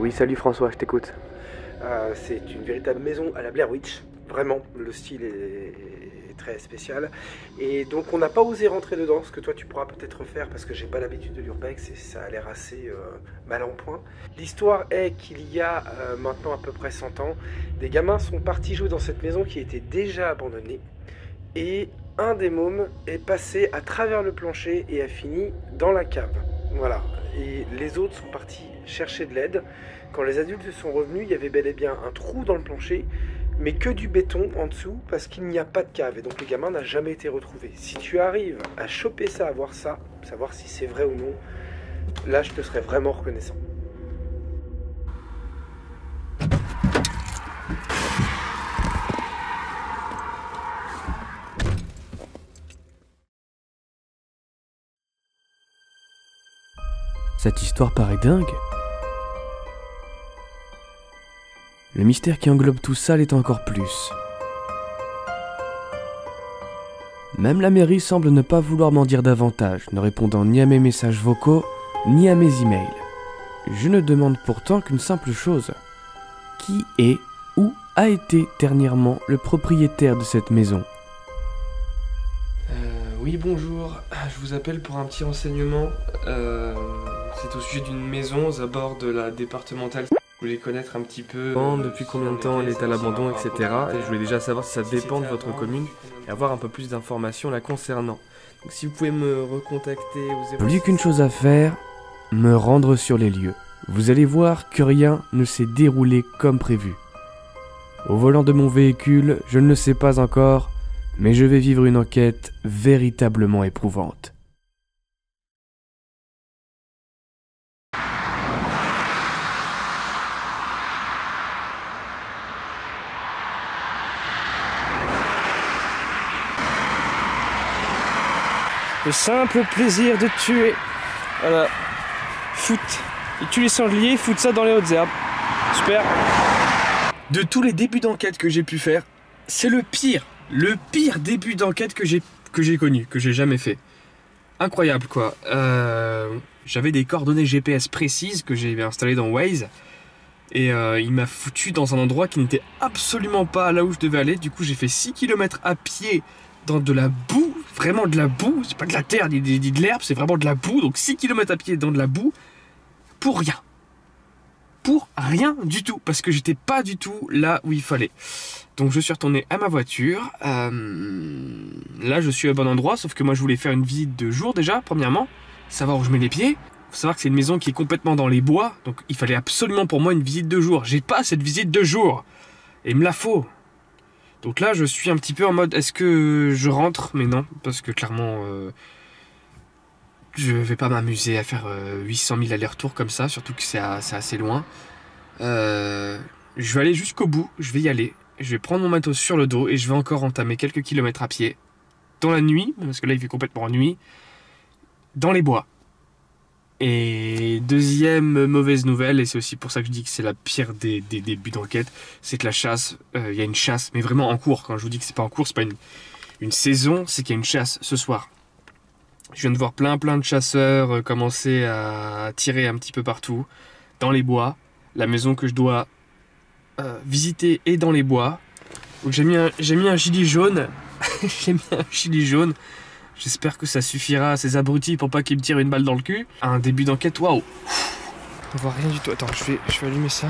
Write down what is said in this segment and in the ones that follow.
Oui, salut François, je t'écoute. C'est une véritable maison à la Blair Witch. Vraiment, le style est très spécial. Et donc on n'a pas osé rentrer dedans, ce que toi tu pourras peut-être faire parce que j'ai pas l'habitude de l'urbex et ça a l'air assez mal en point. L'histoire est qu'il y a maintenant à peu près 100 ans, des gamins sont partis jouer dans cette maison qui était déjà abandonnée. Et un des mômes est passé à travers le plancher et a fini dans la cave. Voilà. Et les autres sont partis chercher de l'aide. Quand les adultes sont revenus, il y avait bel et bien un trou dans le plancher, mais que du béton en dessous parce qu'il n'y a pas de cave. Et donc le gamin n'a jamais été retrouvé. Si tu arrives à choper ça, à voir ça, savoir si c'est vrai ou non, là je te serais vraiment reconnaissant. Cette histoire paraît dingue. Le mystère qui englobe tout ça l'est encore plus. Même la mairie semble ne pas vouloir m'en dire davantage, ne répondant ni à mes messages vocaux, ni à mes emails. Je ne demande pourtant qu'une simple chose. Qui est ou a été dernièrement le propriétaire de cette maison ? Oui, bonjour. Je vous appelle pour un petit renseignement. C'est au sujet d'une maison aux abords de la départementale. Je voulais connaître un petit peu depuis combien de temps elle est à l'abandon, etc. Et je voulais déjà savoir si ça dépend de votre commune et avoir un peu plus d'informations la concernant. Donc si vous pouvez me recontacter... Plus qu'une chose à faire, me rendre sur les lieux. Vous allez voir que rien ne s'est déroulé comme prévu. Au volant de mon véhicule, je ne le sais pas encore, mais je vais vivre une enquête véritablement éprouvante. Le simple plaisir de tuer. Voilà. Foot. Il tue les sangliers, fout ça dans les hautes herbes. Super. De tous les débuts d'enquête que j'ai pu faire, c'est le pire début d'enquête que j'ai connu, que j'ai jamais fait. Incroyable quoi. J'avais des coordonnées GPS précises que j'ai installées dans Waze. Et il m'a foutu dans un endroit qui n'était absolument pas là où je devais aller. Du coup j'ai fait 6 km à pied dans de la boue, vraiment de la boue, c'est pas de la terre ni de l'herbe, c'est vraiment de la boue, donc 6 km à pied dans de la boue, pour rien. Pour rien du tout, parce que j'étais pas du tout là où il fallait. Donc je suis retourné à ma voiture, là je suis au bon endroit, sauf que moi je voulais faire une visite de jour déjà, premièrement, savoir où je mets les pieds. Faut savoir que c'est une maison qui est complètement dans les bois, donc il fallait absolument pour moi une visite de jour. J'ai pas cette visite de jour, et il me la faut. Donc là, je suis un petit peu en mode, est-ce que je rentre? Mais non, parce que clairement, je vais pas m'amuser à faire 800 000 allers-retours comme ça, surtout que c'est assez loin. Je vais aller jusqu'au bout, je vais y aller. Je vais prendre mon matos sur le dos et je vais encore entamer quelques kilomètres à pied. Dans la nuit, parce que là il fait complètement nuit, dans les bois. Et deuxième mauvaise nouvelle, et c'est aussi pour ça que je dis que c'est la pire des débuts d'enquête, c'est que la chasse, il y a une chasse, mais vraiment en cours. Quand je vous dis que c'est pas en cours, c'est pas une saison, c'est qu'il y a une chasse ce soir. Je viens de voir plein de chasseurs commencer à tirer un petit peu partout, dans les bois. La maison que je dois visiter est dans les bois. Donc j'ai mis un gilet jaune, j'ai mis un gilet jaune. J'espère que ça suffira à ces abrutis pour pas qu'ils me tirent une balle dans le cul. Un début d'enquête, waouh. On voit rien du tout. Attends, je vais allumer ça.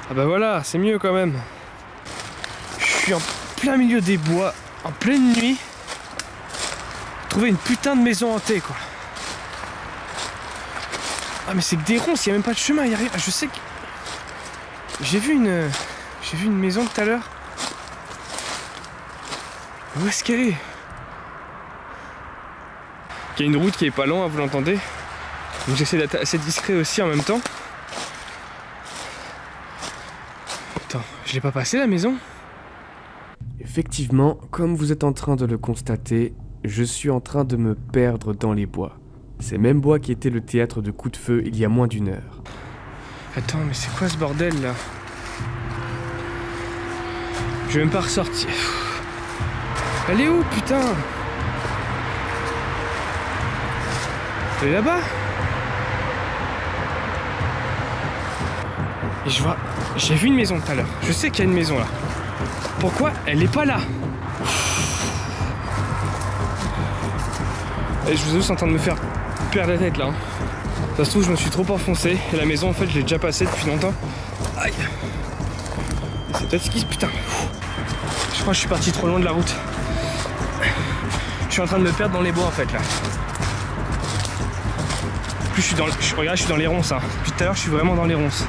Ah bah voilà, c'est mieux quand même. Je suis en plein milieu des bois, en pleine nuit. Trouver une putain de maison hantée, quoi. Ah mais c'est que des ronces, il n'y a même pas de chemin, il y a rien. Je sais que... J'ai vu une maison tout à l'heure. Où est-ce qu'elle est? Il y a une route qui est pas loin, vous l'entendez? Donc j'essaie d'être assez discret aussi en même temps. Attends, je l'ai pas passé la maison? Effectivement, comme vous êtes en train de le constater, je suis en train de me perdre dans les bois. Ces mêmes bois qui étaient le théâtre de coups de feu il y a moins d'1 heure. Attends, mais c'est quoi ce bordel là? Je vais même pas ressortir. Elle est où, putain? Elle est là-bas? Et je vois, j'ai vu une maison tout à l'heure. Je sais qu'il y a une maison là. Pourquoi elle n'est pas là? Et je vous avoue, c'est en train de me faire perdre la tête là. Ça se trouve, je me suis trop enfoncé. Et la maison, en fait, je l'ai déjà passée depuis longtemps. Aïe. Et c'est peut-être ce qui se... Putain. Je crois que je suis parti trop loin de la route. Je suis en train de me perdre dans les bois en fait là. En plus, regarde, je suis dans les ronces. Hein. Depuis tout à l'heure, je suis vraiment dans les ronces.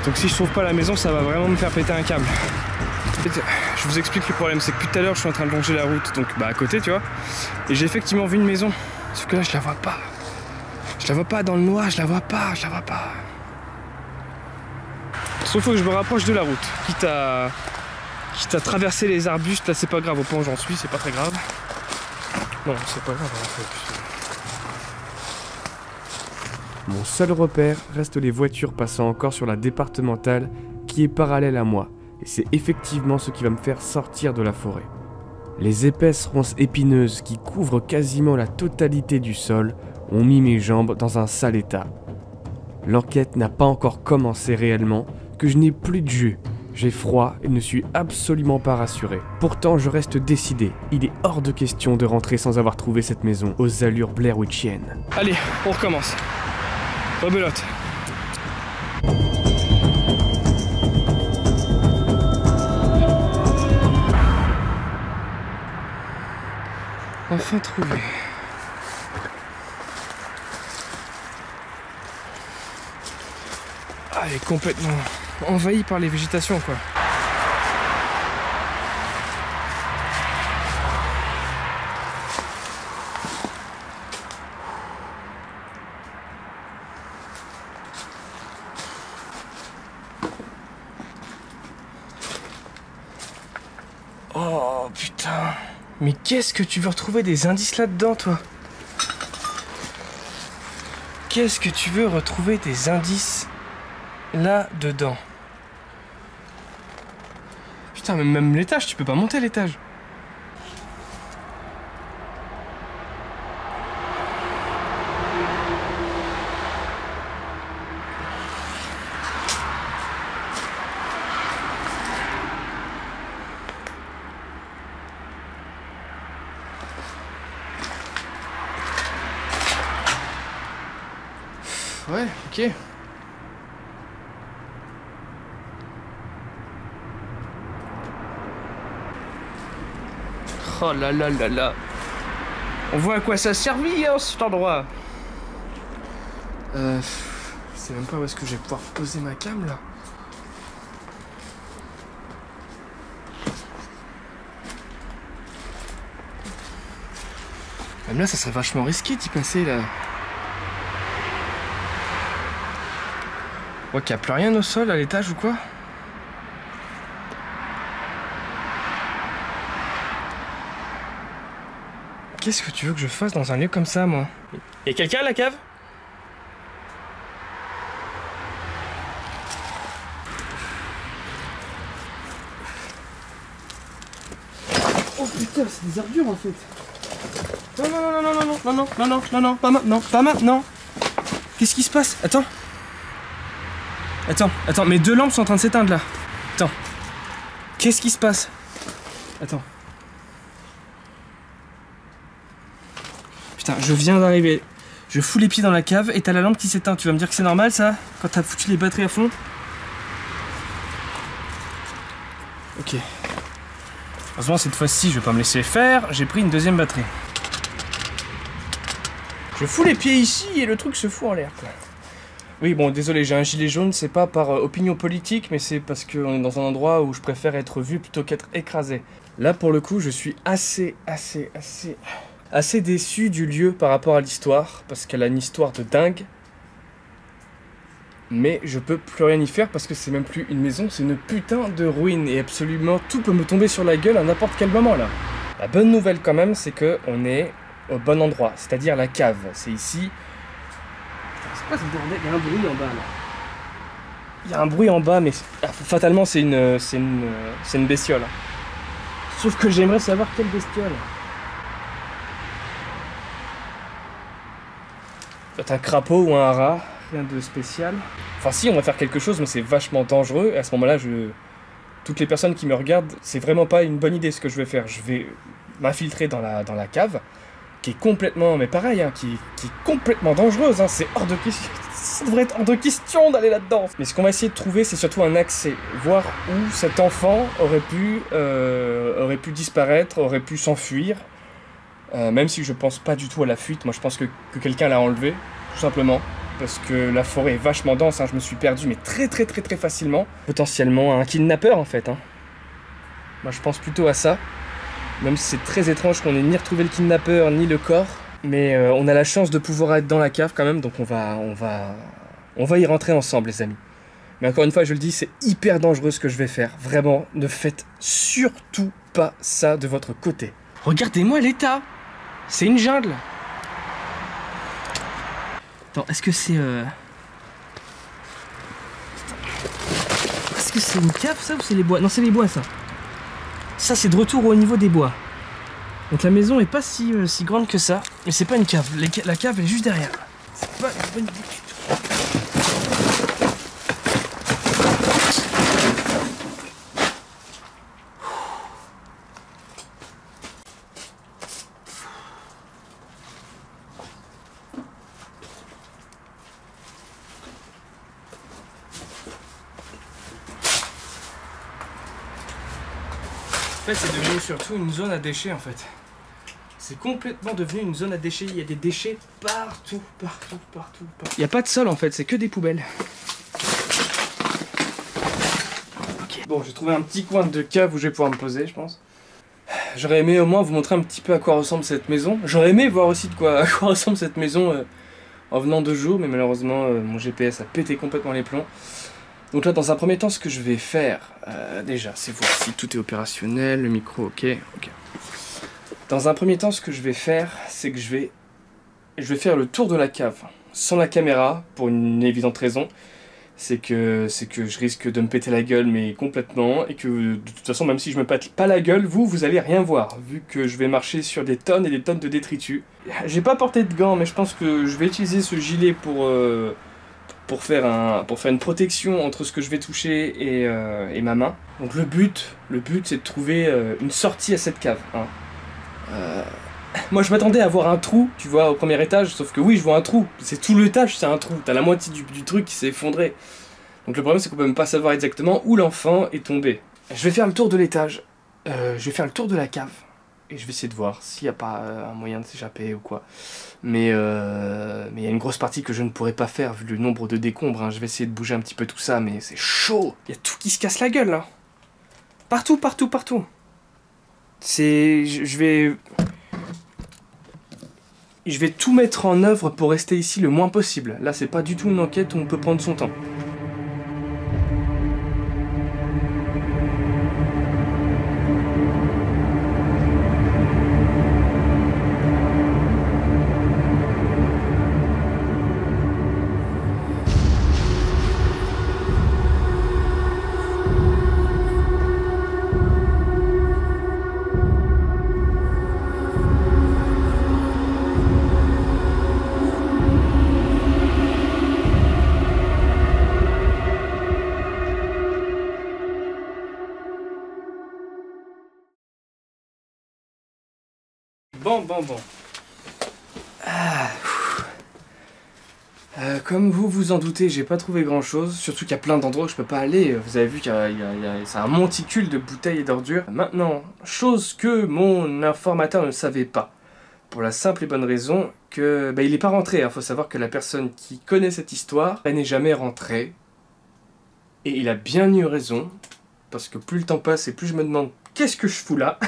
Donc si je trouve pas la maison, ça va vraiment me faire péter un câble. En fait, je vous explique le problème, c'est que depuis tout à l'heure, je suis en train de longer la route, donc à côté, tu vois. Et j'ai effectivement vu une maison. Sauf que là, je la vois pas. Je la vois pas dans le noir, je la vois pas. Sauf qu'il faut que je me rapproche de la route. Quitte à traverser les arbustes, là c'est pas grave, au point où j'en suis, c'est pas très grave. Non, c'est pas grave en fait. Mon seul repère reste les voitures passant encore sur la départementale qui est parallèle à moi, et c'est effectivement ce qui va me faire sortir de la forêt. Les épaisses ronces épineuses qui couvrent quasiment la totalité du sol ont mis mes jambes dans un sale état. L'enquête n'a pas encore commencé réellement, que je n'ai plus de jus. J'ai froid et ne suis absolument pas rassuré. Pourtant, je reste décidé. Il est hors de question de rentrer sans avoir trouvé cette maison aux allures blairwitchiennes. Allez, on recommence. Rebelote. Enfin trouvé. Ah, elle est complètement envahie par les végétations, quoi. Oh putain. Mais qu'est-ce que tu veux retrouver des indices là-dedans, toi? Qu'est-ce que tu veux retrouver des indices là-dedans? Putain, mais même l'étage, tu peux pas monter l'étage. Ouais, ok. Oh là là là là. On voit à quoi ça servit, hein, cet endroit. Je sais même pas où est-ce que je vais pouvoir poser ma cam, là. Même là, ça serait vachement risqué d'y passer, là. Ouais, qu'il n'y a plus rien au sol, à l'étage ou quoi? Qu'est-ce que tu veux que je fasse dans un lieu comme ça, moi? Y'a quelqu'un à la cave? Oh putain, c'est des ordures en fait. Non, non, non, non, non, non, non, non, non, non, non, non, pas maintenant, pas maintenant. Qu'est-ce qui se passe? Attends. Attends, mes deux lampes sont en train de s'éteindre là. Attends. Qu'est-ce qui se passe? Attends. Putain, je viens d'arriver. Je fous les pieds dans la cave et t'as la lampe qui s'éteint. Tu vas me dire que c'est normal ça? Quand t'as foutu les batteries à fond? Ok. Heureusement cette fois-ci je vais pas me laisser faire. J'ai pris une deuxième batterie. Je fous les pieds ici et le truc se fout en l'air quoi. Oui, bon, désolé, j'ai un gilet jaune, c'est pas par opinion politique, mais c'est parce qu'on est dans un endroit où je préfère être vu plutôt qu'être écrasé. Là, pour le coup, je suis assez déçu du lieu par rapport à l'histoire, parce qu'elle a une histoire de dingue. Mais je peux plus rien y faire parce que c'est même plus une maison, c'est une putain de ruine, et absolument tout peut me tomber sur la gueule à n'importe quel moment, là. La bonne nouvelle, quand même, c'est qu'on est au bon endroit, c'est-à-dire la cave. C'est ici... C'est quoi ce bordel? Il y a un bruit en bas là. Il y a un bruit en bas, mais fatalement c'est une bestiole. Sauf que j'aimerais savoir quelle bestiole. C'est un crapaud ou un rat. rien de spécial. Enfin si, on va faire quelque chose, mais c'est vachement dangereux. Et à ce moment-là, toutes les personnes qui me regardent, c'est vraiment pas une bonne idée ce que je vais faire. Je vais m'infiltrer dans la cave, qui est complètement, mais pareil, hein, qui est complètement dangereuse. Hein, c'est hors de question. Ça devrait être hors de question d'aller là-dedans. Mais ce qu'on va essayer de trouver, c'est surtout un accès. Voir où cet enfant aurait pu disparaître, aurait pu s'enfuir. Même si je pense pas du tout à la fuite. Moi, je pense que quelqu'un l'a enlevé, tout simplement. Parce que la forêt est vachement dense. Hein, je me suis perdu, mais très facilement. Potentiellement un kidnappeur, en fait. Hein. Moi, je pense plutôt à ça. Même si c'est très étrange qu'on ait ni retrouvé le kidnappeur, ni le corps. Mais on a la chance de pouvoir être dans la cave quand même, donc on va y rentrer ensemble, les amis. Mais encore une fois, je le dis, c'est hyper dangereux ce que je vais faire. Vraiment, ne faites surtout pas ça de votre côté. Regardez-moi l'état. C'est une jungle. Attends, est-ce que c'est... Est-ce que c'est une cave, ça, ou c'est les bois? Non, c'est les bois, ça. Ça, c'est de retour au niveau des bois. Donc la maison est pas si grande que ça, mais c'est pas une cave. La cave elle est juste derrière. C'est pas une bonne idée du tout. En fait, c'est devenu surtout une zone à déchets en fait. C'est complètement devenu une zone à déchets. Il y a des déchets partout. Il n'y a pas de sol en fait, c'est que des poubelles. Ok. Bon, j'ai trouvé un petit coin de cave où je vais pouvoir me poser, je pense. J'aurais aimé au moins vous montrer un petit peu à quoi ressemble cette maison. J'aurais aimé voir aussi à quoi ressemble cette maison en venant de jour, mais malheureusement mon GPS a pété complètement les plombs. Donc là, dans un premier temps, ce que je vais faire, déjà, c'est voir si tout est opérationnel, le micro, ok. Dans un premier temps, ce que je vais faire, c'est que je vais faire le tour de la cave, sans la caméra, pour une évidente raison. C'est que je risque de me péter la gueule, mais complètement, et que de toute façon, même si je me pète pas la gueule, vous allez rien voir, vu que je vais marcher sur des tonnes et des tonnes de détritus. J'ai pas porté de gants, mais je pense que je vais utiliser ce gilet pour faire une protection entre ce que je vais toucher et ma main. Donc le but c'est de trouver une sortie à cette cave. Hein. Moi je m'attendais à voir un trou, tu vois, au premier étage, sauf que oui, je vois un trou. C'est tout l'étage, c'est un trou. T'as la moitié du truc qui s'est effondré. Donc le problème c'est qu'on peut même pas savoir exactement où l'enfant est tombé. Je vais faire le tour de l'étage. Je vais faire le tour de la cave. Et je vais essayer de voir s'il n'y a pas un moyen de s'échapper ou quoi. Mais il y a une grosse partie que je ne pourrais pas faire vu le nombre de décombres. Hein. Je vais essayer de bouger un petit peu tout ça, mais c'est chaud. Il y a tout qui se casse la gueule là. Partout. Je vais tout mettre en œuvre pour rester ici le moins possible. Là, c'est pas du tout une enquête où on peut prendre son temps. Bon. Comme vous vous en doutez, j'ai pas trouvé grand chose, surtout qu'il y a plein d'endroits où je peux pas aller. Vous avez vu qu'il c'est un monticule de bouteilles et d'ordures. Maintenant, chose que mon informateur ne savait pas, pour la simple et bonne raison que il est pas rentré. Hein. Faut savoir que la personne qui connaît cette histoire, elle n'est jamais rentrée. Et il a bien eu raison, parce que plus le temps passe et plus je me demande qu'est-ce que je fous là.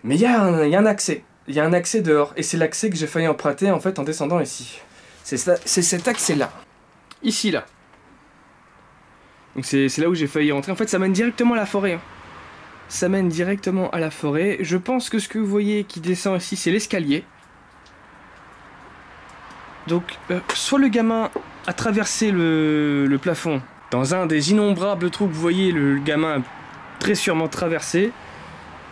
Mais il y a un accès. Il y a un accès dehors. Et c'est l'accès que j'ai failli emprunter en fait en descendant ici. C'est cet accès-là. Ici, là. Donc c'est là où j'ai failli rentrer. En fait, ça mène directement à la forêt. Hein. Ça mène directement à la forêt. Je pense que ce que vous voyez qui descend ici, c'est l'escalier. Donc, soit le gamin a traversé le plafond. Dans un des innombrables trous que vous voyez, le gamin a très sûrement traversé.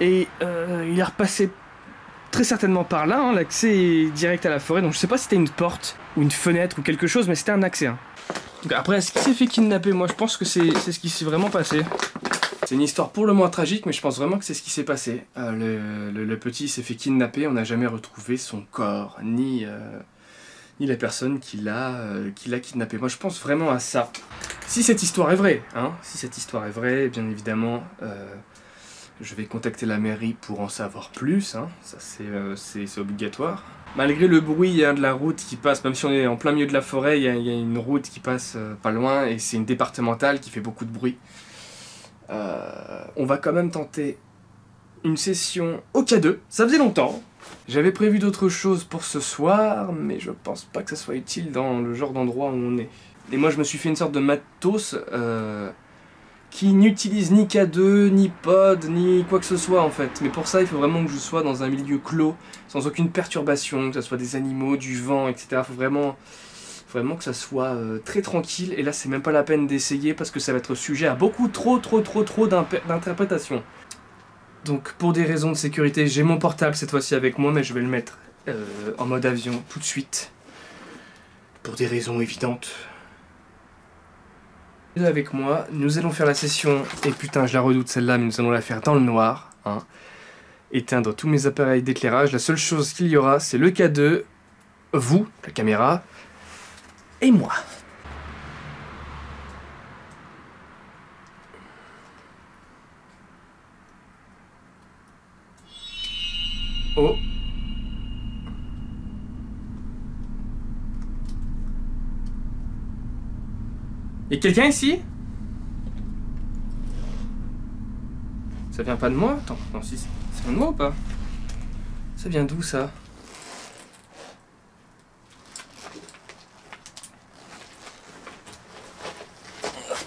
Et il est repassé très certainement par là, hein, l'accès est direct à la forêt, donc je sais pas si c'était une porte ou une fenêtre ou quelque chose, mais c'était un accès. Hein. Donc après, est-ce qu'il s'est fait kidnapper? Moi je pense que c'est ce qui s'est vraiment passé. C'est une histoire pour le moins tragique, mais je pense vraiment que c'est ce qui s'est passé. Le petit s'est fait kidnapper, on n'a jamais retrouvé son corps, ni la personne qui l'a kidnappé. Moi je pense vraiment à ça. Si cette histoire est vraie, hein, si cette histoire est vraie, bien évidemment, je vais contacter la mairie pour en savoir plus, hein, ça c'est obligatoire. Malgré le bruit de la route qui passe, même si on est en plein milieu de la forêt, il y a une route qui passe pas loin, et c'est une départementale qui fait beaucoup de bruit. On va quand même tenter une session au K2, ça faisait longtemps. J'avais prévu d'autres choses pour ce soir, mais je pense pas que ça soit utile dans le genre d'endroit où on est. Et moi je me suis fait une sorte de matos qui n'utilise ni K2, ni pod, ni quoi que ce soit en fait. Mais pour ça il faut vraiment que je sois dans un milieu clos, sans aucune perturbation, que ce soit des animaux, du vent, etc. Il faut vraiment que ça soit très tranquille. Et là c'est même pas la peine d'essayer parce que ça va être sujet à beaucoup trop d'interprétations. Donc pour des raisons de sécurité, j'ai mon portable cette fois-ci avec moi, mais je vais le mettre en mode avion tout de suite. Pour des raisons évidentes. Avec moi, nous allons faire la session, et putain je la redoute celle-là, mais nous allons la faire dans le noir. Hein. Éteindre tous mes appareils d'éclairage. La seule chose qu'il y aura, c'est le K2, vous, la caméra, et moi. Oh. Y'a quelqu'un ici? Ça vient pas de moi? Attends, non, si, ça vient de moi ou pas? Ça vient d'où ça?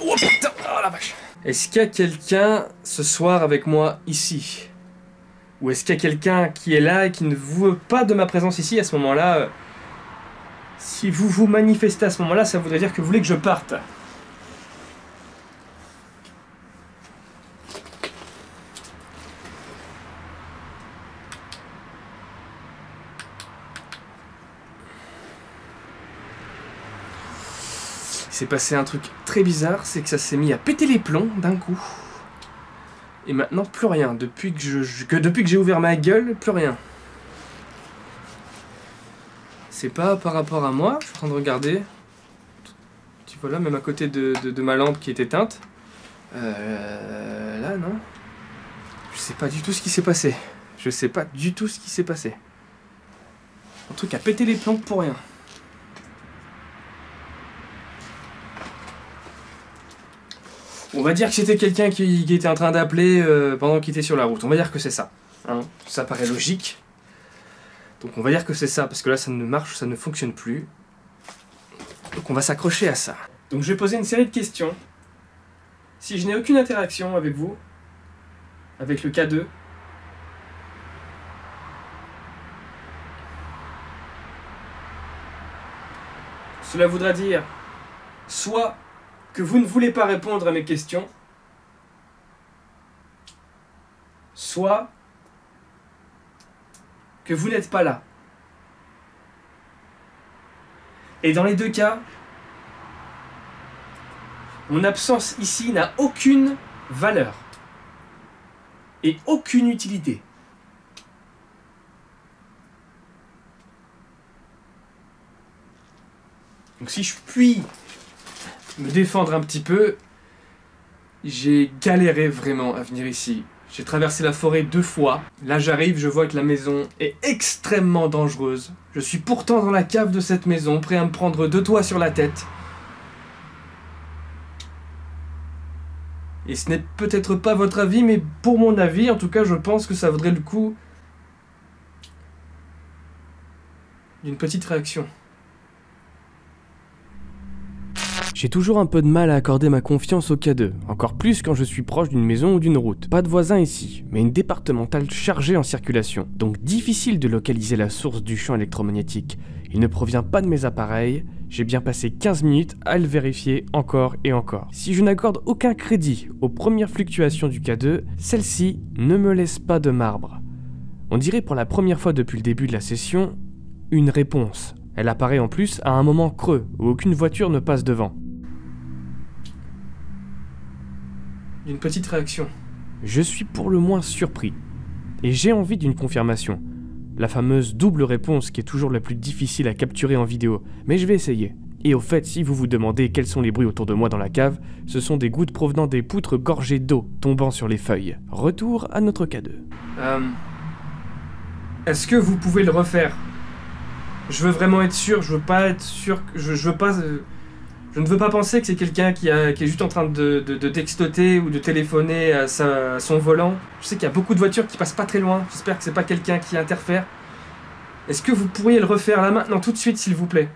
Oh putain! Oh la vache! Est-ce qu'il y a quelqu'un ce soir avec moi ici? Ou est-ce qu'il y a quelqu'un qui est là et qui ne veut pas de ma présence ici? À ce moment-là, si vous vous manifestez à ce moment-là, ça voudrait dire que vous voulez que je parte. Il s'est passé un truc très bizarre, c'est que ça s'est mis à péter les plombs d'un coup. Et maintenant, plus rien. Depuis que j'ai ouvert ma gueule, plus rien. C'est pas par rapport à moi, je suis en train de regarder. Tu vois là, même à côté de ma lampe qui est éteinte. Là, non. Je sais pas du tout ce qui s'est passé. Je sais pas du tout ce qui s'est passé. Un truc a pété les plombs pour rien. On va dire que c'était quelqu'un qui était en train d'appeler pendant qu'il était sur la route. On va dire que c'est ça. Hein, ça paraît logique. Donc on va dire que c'est ça, parce que là ça ne marche, ça ne fonctionne plus. Donc on va s'accrocher à ça. Donc je vais poser une série de questions. Si je n'ai aucune interaction avec vous, avec le K2, cela voudra dire soit que vous ne voulez pas répondre à mes questions, soit que vous n'êtes pas là. Et dans les deux cas, mon absence ici n'a aucune valeur et aucune utilité. Donc si je puis me défendre un petit peu, j'ai galéré vraiment à venir ici. J'ai traversé la forêt 2 fois. Là j'arrive, je vois que la maison est extrêmement dangereuse. Je suis pourtant dans la cave de cette maison, prêt à me prendre 2 toits sur la tête. Et ce n'est peut-être pas votre avis, mais pour mon avis, en tout cas, je pense que ça vaudrait le coup d'une petite réaction. J'ai toujours un peu de mal à accorder ma confiance au K2, encore plus quand je suis proche d'une maison ou d'une route. Pas de voisins ici, mais une départementale chargée en circulation, donc difficile de localiser la source du champ électromagnétique. Il ne provient pas de mes appareils, j'ai bien passé 15 minutes à le vérifier encore et encore. Si je n'accorde aucun crédit aux premières fluctuations du K2, celle-ci ne me laisse pas de marbre. On dirait pour la première fois depuis le début de la session, une réponse. Elle apparaît en plus à un moment creux, où aucune voiture ne passe devant. Une petite réaction. Je suis pour le moins surpris. Et j'ai envie d'une confirmation. La fameuse double réponse qui est toujours la plus difficile à capturer en vidéo, mais je vais essayer. Et au fait, si vous vous demandez quels sont les bruits autour de moi dans la cave, ce sont des gouttes provenant des poutres gorgées d'eau tombant sur les feuilles. Retour à notre K2. Est-ce que vous pouvez le refaire? Je veux vraiment être sûr, je veux pas être sûr, je ne veux pas penser que c'est quelqu'un qui est juste en train de textoter ou de téléphoner à son volant. Je sais qu'il y a beaucoup de voitures qui passent pas très loin, j'espère que c'est pas quelqu'un qui interfère. Est-ce que vous pourriez le refaire là maintenant tout de suite s'il vous plaît?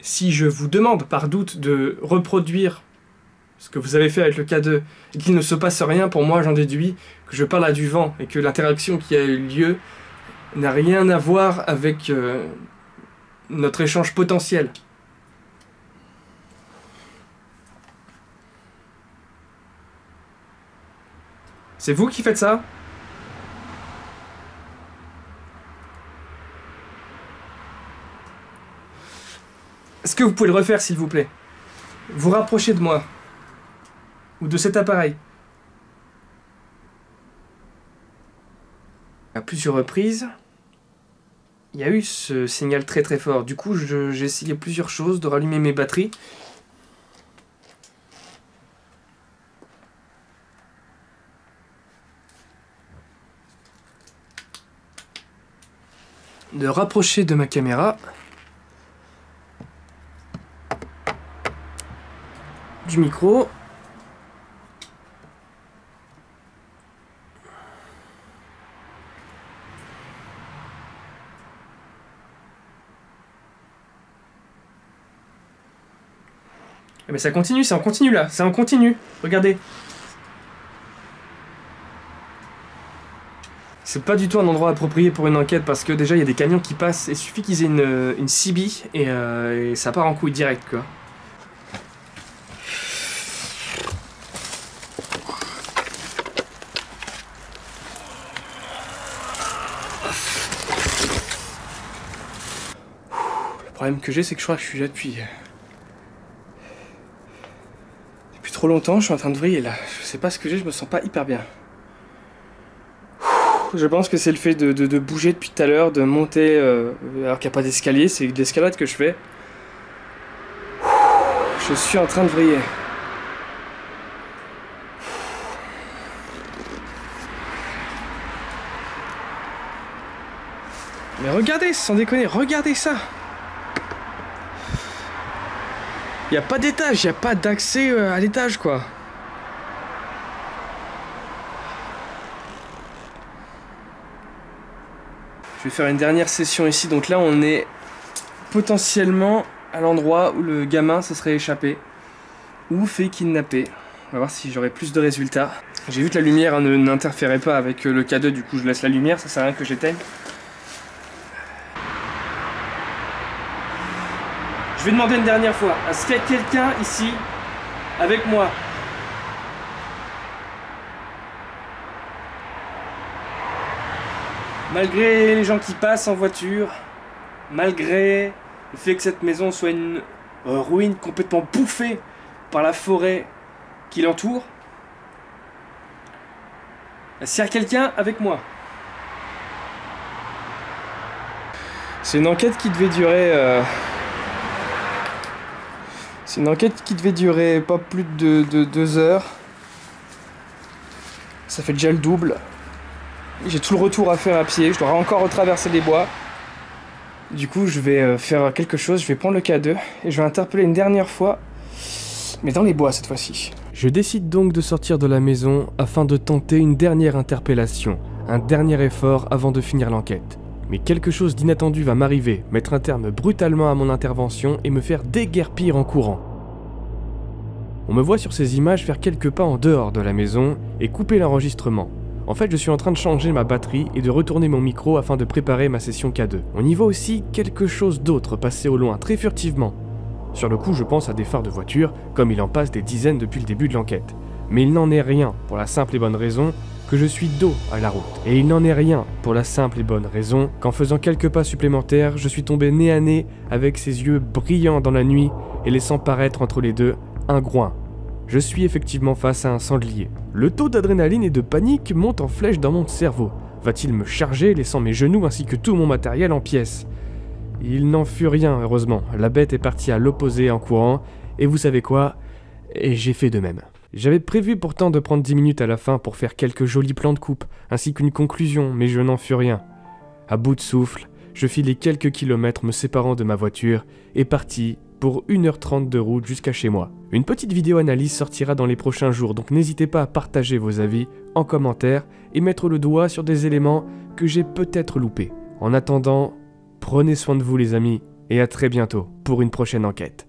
Si je vous demande par doute de reproduire ce que vous avez fait avec le K2 et qu'il ne se passe rien, pour moi j'en déduis que je parle à du vent et que l'interaction qui a eu lieu n'a rien à voir avec notre échange potentiel. C'est vous qui faites ça ? Est-ce que vous pouvez le refaire s'il vous plaît? Vous rapprochez de moi. Ou de cet appareil. À plusieurs reprises, il y a eu ce signal très très fort. Du coup, j'ai essayé plusieurs choses, de rallumer mes batteries. De rapprocher de ma caméra. Du micro. Mais ça continue, c'est en continu là, c'est en continu. Regardez. C'est pas du tout un endroit approprié pour une enquête parce que déjà il y a des camions qui passent. Il suffit qu'ils aient une CB et ça part en couille direct quoi. Le problème que j'ai, c'est que je crois que je suis là depuis trop longtemps. Je suis en train de vriller là. Je sais pas ce que j'ai, je me sens pas hyper bien. Je pense que c'est le fait de bouger depuis tout à l'heure, de monter alors qu'il n'y a pas d'escalier, c'est de l'escalade que je fais. Je suis en train de vriller. Mais regardez, sans déconner, regardez ça! Il n'y a pas d'étage, il n'y a pas d'accès à l'étage quoi. Je vais faire une dernière session ici, donc là on est potentiellement à l'endroit où le gamin se serait échappé ou fait kidnapper. On va voir si j'aurai plus de résultats. J'ai vu que la lumière n'interférait pas avec le K2, du coup je laisse la lumière, ça sert à rien que j'éteigne. Je vais demander une dernière fois, est-ce qu'il y a quelqu'un ici avec moi? Malgré les gens qui passent en voiture, malgré le fait que cette maison soit une ruine complètement bouffée par la forêt qui l'entoure, est-ce qu'il y a quelqu'un avec moi? C'est une enquête qui devait durer... C'est une enquête qui devait durer pas plus de 2 heures. Ça fait déjà le double. J'ai tout le retour à faire à pied, je dois encore retraverser les bois. Du coup, je vais faire quelque chose, je vais prendre le K2 et je vais interpeller une dernière fois, mais dans les bois cette fois-ci. Je décide donc de sortir de la maison afin de tenter une dernière interpellation, un dernier effort avant de finir l'enquête. Mais quelque chose d'inattendu va m'arriver, mettre un terme brutalement à mon intervention et me faire déguerpir en courant. On me voit sur ces images faire quelques pas en dehors de la maison et couper l'enregistrement. En fait, je suis en train de changer ma batterie et de retourner mon micro afin de préparer ma session K2. On y voit aussi quelque chose d'autre passer au loin, très furtivement. Sur le coup, je pense à des phares de voiture, comme il en passe des dizaines depuis le début de l'enquête. Mais il n'en est rien, pour la simple et bonne raison que je suis dos à la route. Et il n'en est rien, pour la simple et bonne raison qu'en faisant quelques pas supplémentaires, je suis tombé nez à nez avec ses yeux brillants dans la nuit et laissant paraître entre les deux un groin. Je suis effectivement face à un sanglier. Le taux d'adrénaline et de panique monte en flèche dans mon cerveau. Va-t-il me charger, laissant mes genoux ainsi que tout mon matériel en pièces? Il n'en fut rien, heureusement. La bête est partie à l'opposé en courant, et vous savez quoi? Et j'ai fait de même. J'avais prévu pourtant de prendre 10 minutes à la fin pour faire quelques jolis plans de coupe, ainsi qu'une conclusion, mais je n'en fus rien. À bout de souffle, je fis les quelques kilomètres me séparant de ma voiture, et partis pour 1h30 de route jusqu'à chez moi. Une petite vidéo analyse sortira dans les prochains jours, donc n'hésitez pas à partager vos avis en commentaire et mettre le doigt sur des éléments que j'ai peut-être loupés. En attendant, prenez soin de vous les amis, et à très bientôt pour une prochaine enquête.